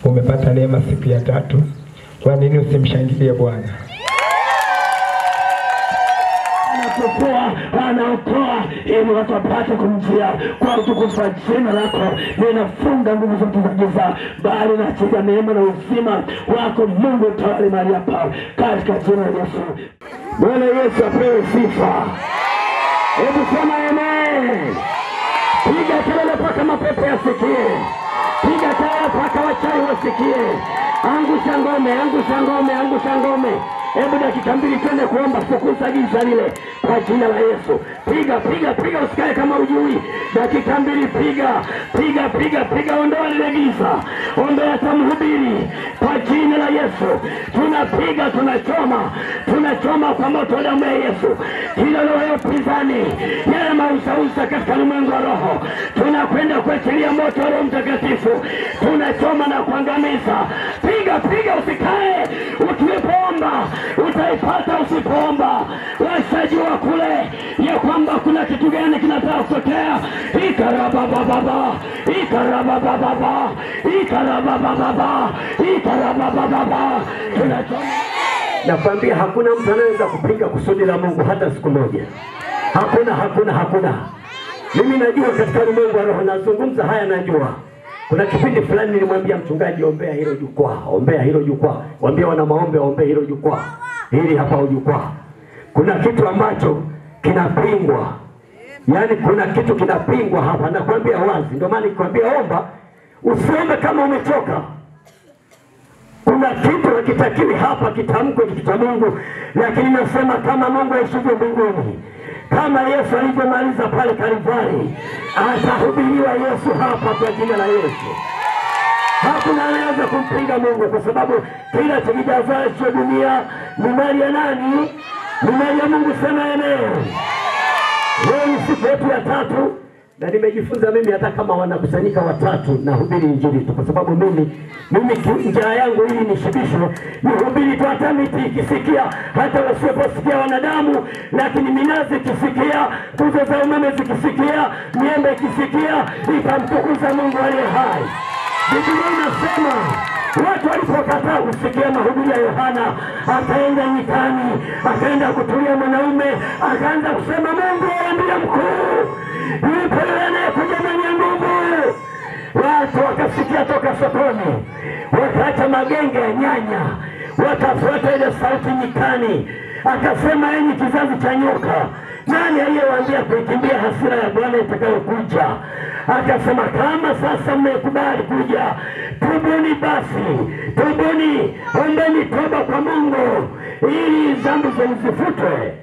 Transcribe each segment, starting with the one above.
umepata neema siku ya 3. Kwa nini usimshangilie Bwana? Anaokoa ili watu wapate kumjia kwa utukufu wa jina lako. Ninafunga nguvu zote za giza, bali nachia neema na uzima wako Mungu utawale mahali hapa katika jina la Yesu. Bwana Yesu apewe sifa. Hebu sema amen. Piga kelele mpaka mapepo yasikie. Piga kelele mpaka wachawi wasikie. Angusha ngome, angusha ngome, angusha ngome. Hebu dakika 2 twende kuomba, fukuza giza lile kwa jina la Yesu. Piga piga piga, usikae kama ujui. Dakika 2 piga piga piga piga, ondoa lile giza, ondoa tamhubiri kwa jina la Yesu. Tunapiga, tunachoma kwa moto wa damu ya Yesu kila roho ya upinzani, yale mausausa katika ulimwengu wa roho. Tunakwenda kuachilia moto wa Roho Mtakatifu, tunachoma na kuangamiza. Piga piga, usikae. Ukiomba utaipata, usipoomba washajua kule ya kwamba kuna kitu gani kinataka kutokea. Ikarabababa, ikarabababa, ikarabababa, ikarabababa. Tunachoma. Nakwambia hakuna mtu anaweza kupinga kusudi la Mungu hata siku moja. Hakuna. Mimi najua katika ulimwengu wa roho, nazungumza haya najua. Kuna kipindi fulani nilimwambia mchungaji, ombea hilo jukwaa, ombea hilo jukwaa. Waambie wana maombi ombea hilo jukwaa. Hili hapa jukwaa. Kuna kitu ambacho kinapingwa. Yaani kuna kitu kinapingwa hapa, nakwambia wazi. Ndio maana nikwambia omba, usiombe kama umechoka. Kuna kitu hakitakiwi hapa kitamko kitu cha Mungu, lakini nasema kama Mungu aishivyo mbinguni, kama Yesu alivyomaliza pale Kalvari, atahubiriwa Yesu hapa kwa jina la Yesu. Hakuna anaweza kumpinga Mungu, kwa sababu kila tukijazacho dunia ni mali ya nani? Ni mali ya Mungu. Sema amen. Leo ni siku yetu ya 3, na nimejifunza mimi hata kama wanakusanyika 3 na hubiri injili tu, kwa sababu mimi njia yangu hii nishibishwe, nihubiri tu. Hata miti ikisikia, hata wasiposikia wanadamu, lakini minazi ikisikia, tuzo za umeme zikisikia, miembe ikisikia, itamtukuza Mungu aliye hai. Biblia inasema watu walipokataa kusikia mahubiri ya Yohana, akaenda nyikani, akaenda kutulia mwanaume, akaanza kusema Mungu ndiye mkuu, yupo anayekuja mwenye nguvu. Watu wakasikia toka sokoni, wakaacha magenge ya nyanya, wakafuata ile sauti nyikani. Akasema enyi kizazi cha nyoka, nani aliyewaambia kuikimbia hasira ya Bwana itakayokuja? Akasema kama sasa mmekubali kuja, tubuni basi, tubuni, ombeni toba kwa Mungu ili dhambi zenu zifutwe.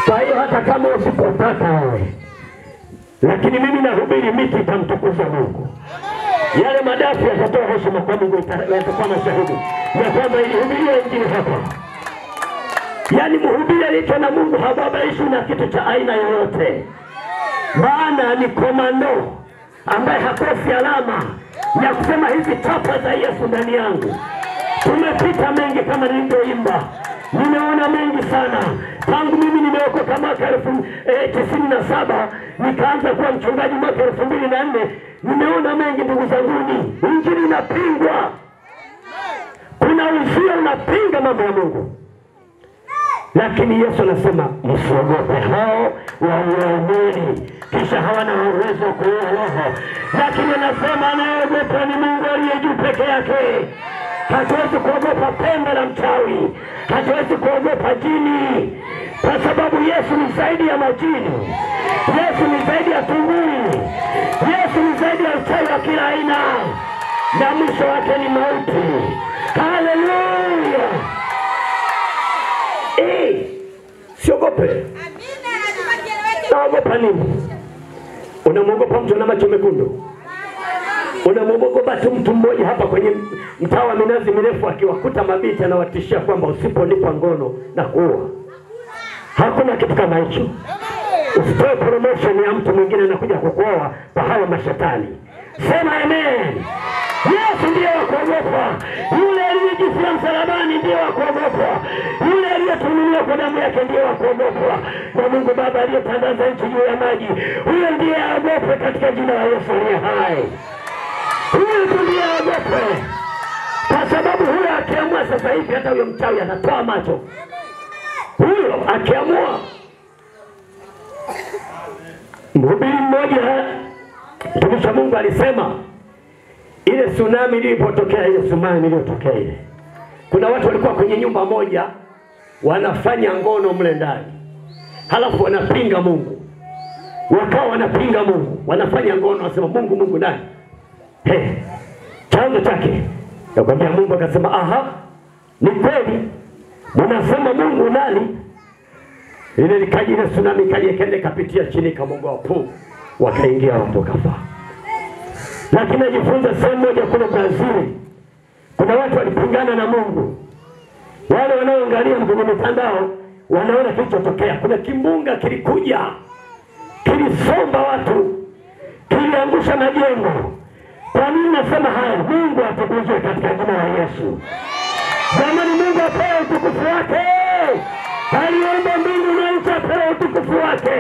Kwa hiyo hata kama usipotaka wewe, lakini mimi nahubiri miti itamtukuza Mungu. Yale madafu yatatoa heshima kwa Mungu, yatakuwa mashahidi ya kwamba ilihubiriwa injili hapa. Yaani mhubiri aliitwa na Mungu hababaishwi na kitu cha aina yoyote. Maana ni komando ambaye hakosi alama ya kusema hizi chapa za Yesu ndani yangu. Tumepita mengi kama nilivyoimba. Nimeona mengi sana. Tangu mimi nimeokoka mwaka 97, nikaanza kuwa mchungaji mwaka 2004. Nimeona mengi ndugu zanguni. Injili inapingwa. Kuna uzio unapinga mambo ya Mungu. Lakini Yesu anasema msiogope hao waumini, kisha hawana uwezo kuua roho. Lakini anasema anayeogopa ni Mungu aliye juu peke yake. Hatuwezi kuogopa pembe la mchawi, hatuwezi kuogopa jini, kwa sababu Yesu ni zaidi ya majini. Yesu ni zaidi ya tunguri. Yesu ni zaidi ya uchawi wa kila aina, na mwisho wake ni mauti. Haleluya! Siogope. Naogopa nini? Unamwogopa mtu na macho mekundu? Unamwogopa tu mtu mmoja hapa kwenye mtaa wa minazi mirefu akiwakuta mabiti anawatishia kwamba usiponipa ngono na kuua? Hakuna kitu kama hicho. Usitoe promotion ya mtu mwingine anakuja kukuoa kwa hawa mashetani. Sema amen. Yesu ndiye wa kuogopa. Yule aliyejifia msalabani ndiye wa kuogopa. Yule aliyetunuliwa kwa damu yake ndiye wa kuogopa. Na Mungu Baba aliyetandaza nchi juu ya maji, huyo ndiye aogope katika jina la Yesu aliye hai. Huyo ndiye aogopwe, kwa sababu huyo akiamua sasa hivi hata huyo mchawi atatoa macho. Huyo akiamua. Mhubiri mmoja mtumishi wa Mungu alisema ile tsunami ilipotokea, ile tsunami iliyotokea ile, kuna watu walikuwa kwenye nyumba moja wanafanya ngono mle ndani, halafu wanapinga Mungu. Wakawa wanapinga Mungu, wanafanya ngono, wasema Mungu nani? Chanzo chake. Yakwambia Mungu akasema, aha, ni kweli mnasema Mungu nani? Ile likaji ile tsunami kaje kende kapitia chini kamongo hapo, wakaingia watu kafa. Lakini najifunza sehemu moja kule Brazil, kuna watu walipingana na Mungu. Wale wanaoangalia kwenye mitandao wanaona kilichotokea. Kuna kimbunga kilikuja, kilisomba watu, kiliangusha majengo. Kwa nini nasema haya? Mungu atukuzwe katika jina la Yesu. Jamani, Mungu apewe utukufu wake. Aliomba mbingu na nchi apewe utukufu wake.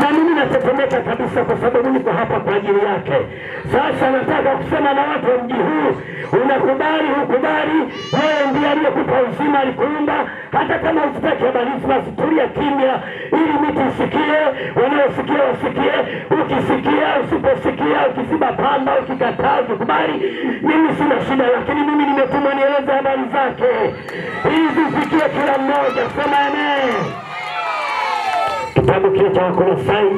Na mimi natetemeka kabisa kwa sababu niko hapa kwa ajili yake. Sasa nataka kusema na watu wa mji huu, unakubali hukubali, yeye ndiye aliyekupa uzima, alikuumba. Hata kama usitaki habari basi tulia kimya ili miti isikie, wanaosikia wasikie. Ukisikia, usiposikia, ukisiba pamba, ukikataa, ukikubali, mimi sina shida, lakini mimi nimetumwa nieleze habari zake ili zifikie kila mmoja. Sema amen. Kitabu kile cha Wakolosai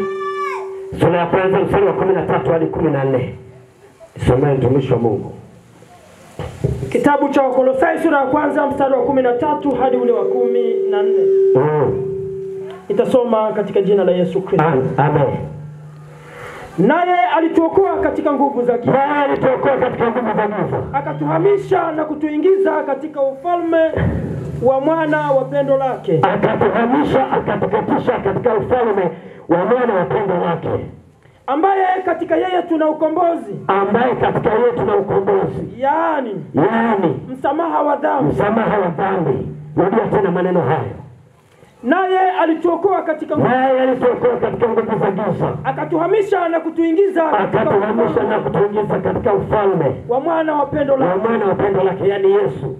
sura ya kwanza mstari wa 13 hadi 14. Soma mtumishi wa Mungu. Kitabu cha Wakolosai sura ya kwanza mstari wa 13 hadi ule wa 14. Itasoma katika jina la Yesu Kristo. Amen. Naye alituokoa katika nguvu za giza. Naye alituokoa katika nguvu za giza. Akatuhamisha na kutuingiza katika ufalme wa mwana wa pendo lake. Akatuhamisha, akatukatisha katika ufalme wa mwana wa pendo lake. Ambaye katika yeye tuna ukombozi. Ambaye katika yeye tuna ukombozi. Yaani msamaha wa dhambi. Msamaha wa dhambi. Rudia tena maneno hayo. Naye alituokoa katika nguvu za giza. Akatuhamisha na kutuingiza katika ufalme wa mwana wa pendo lake. Wa mwana wa pendo lake, yani Yesu.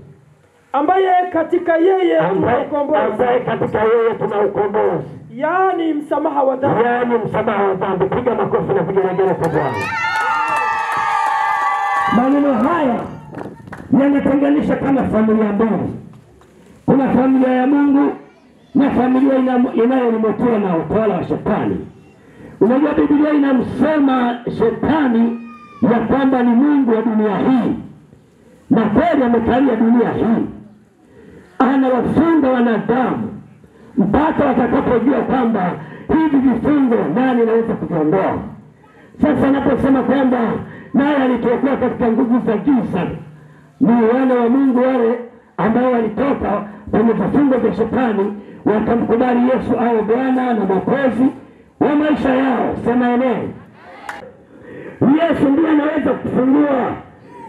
Ambaye katika yeye tuna ukombozi. Ambaye katika yeye tuna ukombozi. Yaani msamaha wa dhambi. Yaani msamaha wa dhambi. Piga makofi na vigelegele kwa Bwana. Maneno haya yanatenganisha kama familia mbili. Kuna familia ya Mungu na familia inayolimotiwa na utawala wa shetani. Unajua Biblia inamsema shetani ya kwamba ni mungu wa dunia hii. Na kweli amekalia dunia hii. Anawafunga wanadamu mpaka watakapojua kwamba hivi vifungo nani anaweza kuviondoa. Sasa naposema kwamba naye alituokoa katika nguvu za giza, ni wana wa Mungu wale ambao walitoka kwenye vifungo vya shetani, wakamkubali Yesu awe Bwana na Mwokozi wa maisha yao. Sema amen. Yesu ndiye anaweza kufungua.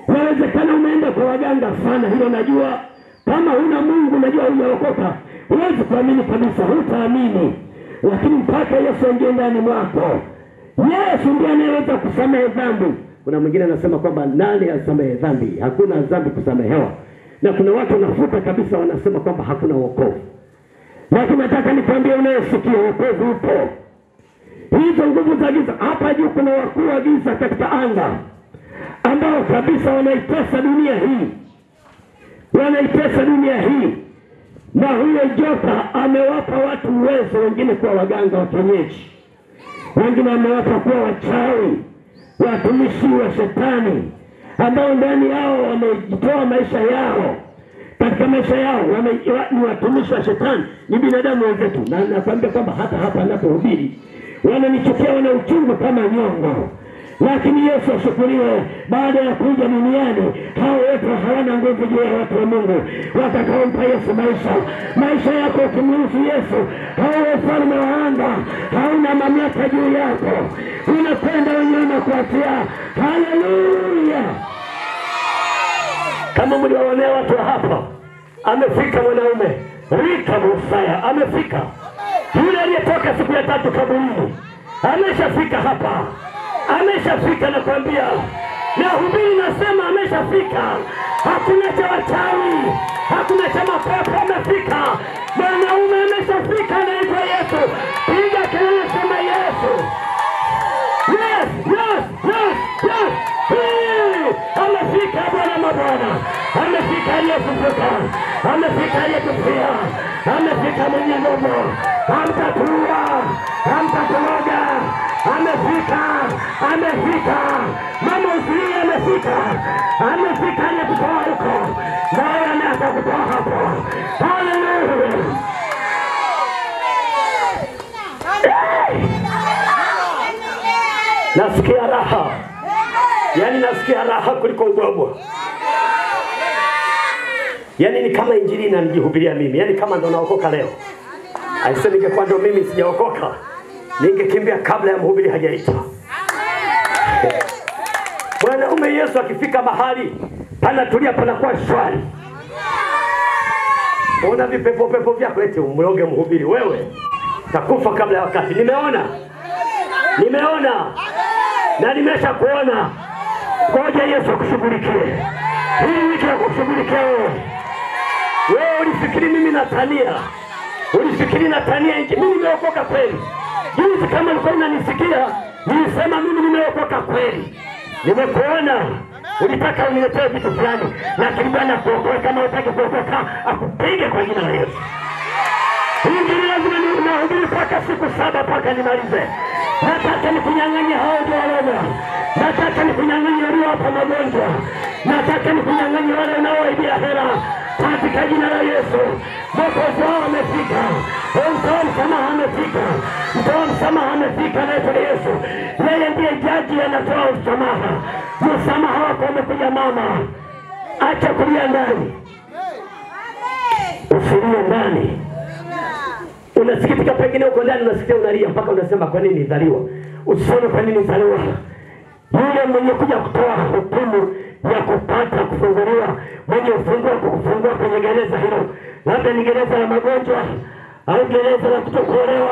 Inawezekana umeenda kwa waganga sana, hilo najua. Kama huna Mungu najua hujaokoka, huwezi kuamini kabisa, hutaamini. Lakini mpaka Yesu aingie ndani mwako, Yesu ndiye anaweza kusamehe dhambi. Kuna mwingine anasema kwamba nani asamehe dhambi? Hakuna dhambi kusamehewa. Na kuna watu wanafuta kabisa, wanasema kwamba hakuna wokovu. Lakini nataka nikwambie unayesikia, wokovu upo. Hizo nguvu za giza, hapa juu kuna wakuu wa giza katika anga ambao kabisa wanaitesa dunia hii. Wanaitesa dunia hii. Na huyo joka amewapa watu uwezo, wengine kuwa waganga wa kienyeji, wengine amewapa kuwa wachawi, watumishi wa shetani, ambao ndani yao wamejitoa maisha yao. Katika maisha yao ni watumishi wa shetani, ni binadamu wenzetu. Na nakwambia kwamba hata hapa ninapohubiri wananichukia, wana uchungu kama nyongo. Lakini Yesu ashukuriwe, baada ya kuja duniani hao wote hawana nguvu juu ya watu wa Mungu watakaompa Yesu maisha. Maisha yako ukimruhusu Yesu, hao ufalme wa anga hauna mamlaka juu yako. Unakwenda wenyewe na kuatia. Haleluya. Kama mliwaonea watu hapa, amefika mwanaume Rika Musaya, amefika. Yule aliyetoka siku ya 3 kaburini ameshafika hapa. Ameshafika, nakwambia. Na hubiri nasema ameshafika. Hakuna cha wachawi, hakuna cha mapepo, amefika. Mwanaume ameshafika, anaitwa Yesu. Piga kelele, sema Yesu. Yes, yes, yes, yes. Amefika Bwana mabwana. Amefika aliyefufuka. Amefika aliyetufia. Amefika mwenye nguvu. Hamtatua, hamtatoroga. Amefika, amefika. Mama usilie, amefika. Amefika aliyekutoa huko. Naye ameanza kutoa hapo. Hallelujah. Nasikia raha. Yaani nasikia raha kuliko ubwabwa. Yaani ni kama injili inanijihubiria mimi. Yaani kama ndo naokoka leo. Aisee, ningekuwa ndo mimi sijaokoka, ningekimbia kabla ya mhubiri hajaita. Mwanaume Yesu akifika mahali panatulia, panakuwa shwari. Ona vipepo vyako eti umloge mhubiri, wewe takufa kabla ya wakati. Nimeona na nimesha kuona. Ngoja Yesu akushughulikie. Hii wiki akushughulikia wewe. Wewe ulifikiri mimi natania? Ulifikiri natania nje? Mimi nimeokoka kweli. Juzi kama ulikuwa unanisikia, nilisema mimi nimeokoka kweli. Nimekuona. Ulitaka uniletee vitu fulani, lakini Bwana kuokoa. Kama unataka kuokoka, akupige kwa jina la Yesu. Hii lazima nihubiri mpaka siku 7 mpaka nimalize. Nataka nikunyang'anye hao ndio wale. Nataka nikunyang'anye wale hapa magonjwa. Nataka nikunyang'anye wale wanaoibia hela katika jina la Yesu. Mwokozi wao amefika. Mtoa msamaha amefika. Mtoa msamaha amefika na Yesu. Yeye ndiye jaji, anatoa msamaha. Msamaha wako umekuja mama. Acha kulia ndani. Usilie ndani. Unasikitika pengine uko ndani, unasikia unalia mpaka unasema kwa nini nizaliwa? Usiseme kwa nini nizaliwa. Yule mwenye kuja kutoa hukumu ya kupata kufunguliwa, mwenye ufunguo kukufungua kwenye gereza hilo, labda ni gereza la magonjwa au gereza la kutokuolewa,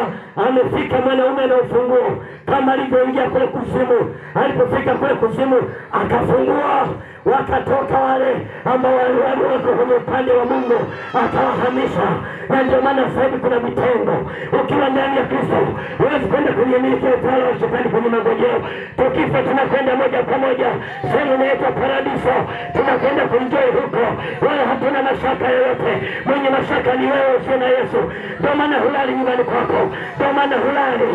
amefika mwanaume na ufunguo. Kama alivyoingia kule kuzimu, alipofika kule kuzimu akafungua, wakatoka wale ambao wako kwenye upande wa Mungu, akawahamisha. Na ndio maana sasa hivi kuna vitengo. Ukiwa ndani ya Kristo huwezi kwenda kwenye miliki ya utawala wa shetani kwenye magojeo. Tukifa tunakwenda moja kwa moja sehemu inaitwa paradiso, tunakwenda kuenjoy huko, wala hatuna mashaka yoyote. Mwenye mashaka ni wewe usio na Yesu. Ndio maana hulali nyumbani kwako, ndio maana hulali.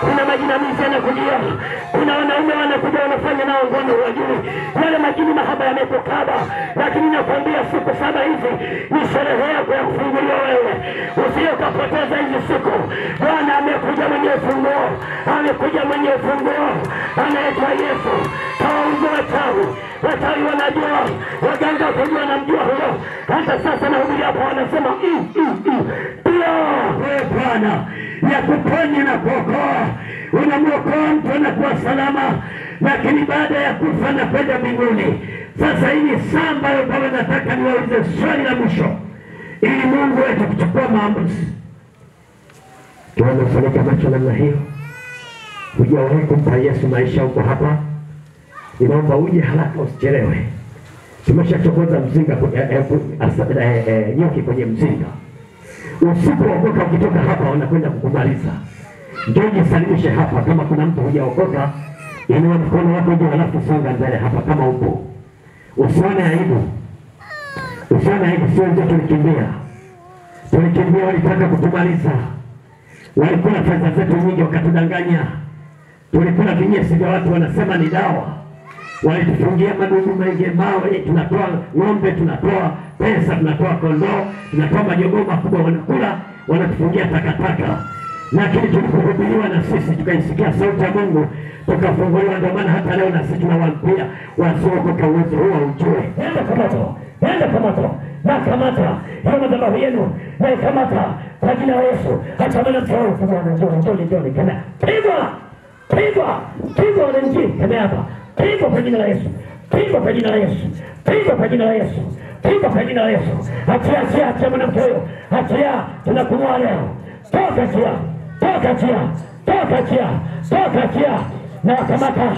Kuna majinamizi yanakujia. Kuna wanaume wanakuja wanafanya nao ngono, wajui yale majini mahaba yamekukaba. Lakini nakwambia siku 7 hizi ni sherehe yako ya kufunguliwa wewe. Usije ukapoteza hizi siku. Bwana amekuja mwenye ufunguo. Amekuja mwenye ufunguo. Anaitwa Yesu. Kawaungu wachawi. Wachawi wanajua. Waganga wakujua na mjua huyo. Hata sasa nahubiri hapa wanasema pia wewe Bwana ya kuponya na kuokoa. Unamwokoa mtu anakuwa salama, lakini baada ya kufa na kwenda mbinguni. Sasa hii ni saa ambayo Baba nataka niwaulize swali la mwisho, ili Mungu aje kuchukua maamuzi. Kama umefunika macho namna hiyo, hujawahi kumpa Yesu maisha huko hapa, ninaomba uje haraka, usichelewe. Tumeshachokoza mzinga nyoki kwenye mzinga. Usipookoka ukitoka hapa wanakwenda kukumaliza. Ndio jisalimishe hapa. Kama kuna mtu hujaokoka, inua mkono wako juu, halafu songa mbele hapa kama upo. Usione aibu. Usione aibu. Sio ndio tulikimbia, walitaka kutumaliza. Walikula pesa zetu nyingi wakatudanganya. Tulikula vinyesi vya watu wanasema ni dawa. Walitufungia madudu mengi, mawe, tunatoa ng'ombe, tunatoa pesa, tunatoa kondoo, tunatoa majogoo makubwa wanakula, wanatufungia takataka. Lakini tulipohubiriwa na sisi tukaisikia sauti ya Mungu, tukafunguliwa. Ndio maana hata leo na sisi tunawaambia wasiokoka uwezo huo ujue. Nenda kamata. Na kamata hiyo madhabahu yenu, na kamata kwa jina la Yesu. Hata maana mtao njoni kama pigwa na njini kama hapa. Pigwa kwa jina la Yesu. Pigwa kwa jina la Yesu. Pigwa kwa jina la Yesu. Pigwa kwa jina la Yesu. Achia mwanamke huyo. Achia, tunakumwa leo. Toka chia. Na kamata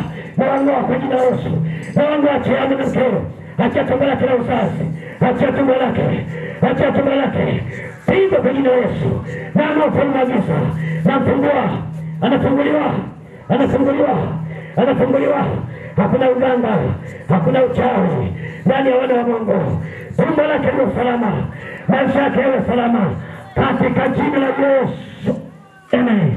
naondoa kwa jina la Yesu. Naondoa achia mkeo, achia tumbo lake la uzazi, achia tumbo lake, achia tumbo lake. Piga kwa jina la Yesu. Na ufalme giza, na fungua, anafunguliwa, anafunguliwa, anafunguliwa. Hakuna uganga, hakuna uchawi ndani ya wana wa Mungu. Tumbo lake ni salama, maisha yake ni salama katika jina la Yesu. Amen.